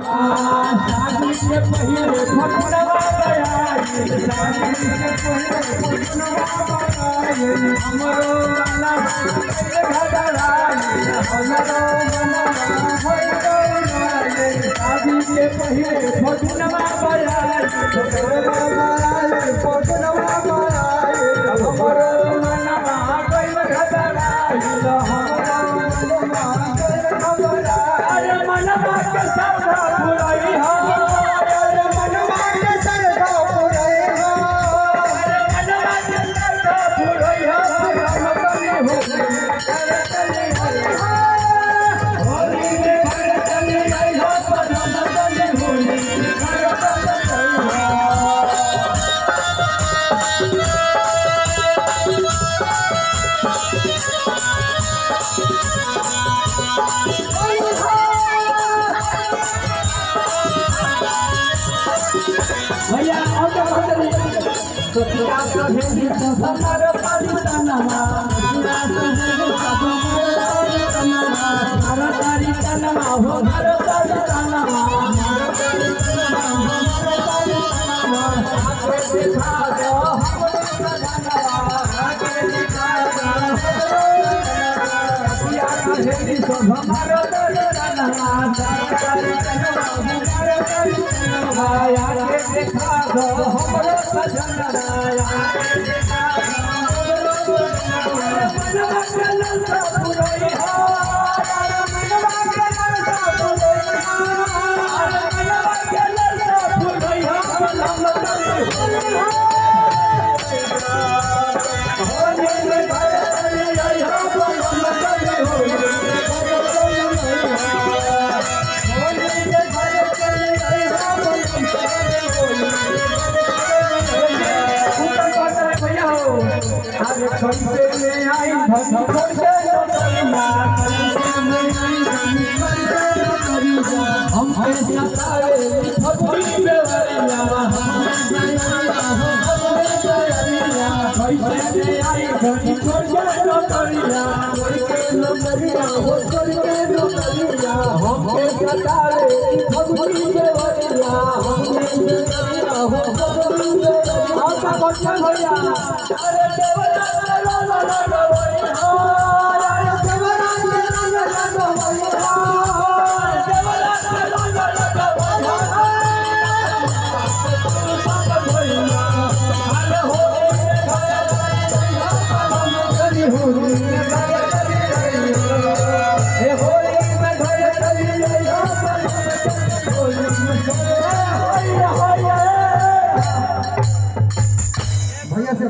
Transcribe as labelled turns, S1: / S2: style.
S1: शादी के पहले फगुनवा बयाई शादी के पहले फगुनवा बयाई हमरो वाला घड़ाई हमरो मनवा होई गई शादी के पहले फगुनवा बयाई फगुनवा बयाई हमरो मनवा होई घड़ाई हमरो मनवा अरे मनवा के सरधा पुरई हो अरे मनवा के सरधा पुरई हो अरे मनवा के सरधा पुरई हो हम चली हो होली में घर चली आई हो पदम चली होली घर चली भैया और क्या तो क्या कहे हमारे पालितानमा पूरा तनमा हमारा तारी तनमा हो घर पालितानमा हमारा तारी तनमा आके दिखा दो हमरे सजनवा आके दिखा दो क्या कहे हमारा तनमा तारी तनमा हमारा तारी तनमा आके दिखा दो हमरे सजनवा आके दिखा दो मनवा के ललसा पुरई हो मनवा के ललसा पुरई हो मनवा के ललसा पुरई हो होली में घर चली आई हो पलम चली होली में घर चली आई हो पलम चली होली ऊपर पता है भैया हो आज खंडे में आई धन खंडे हम कैसा तारे फगुनी में वरिया कैसे में आई धन खंडे नौकरिया करके नौकरिया हो करके नौकरिया हम कैसा तारे फगुनी में वरिया हम कैसा हो फगुनी में आपका बच्चा भैया अरे देवता ला ला ला भैया अरे देवता ला ला ला भैया भैया से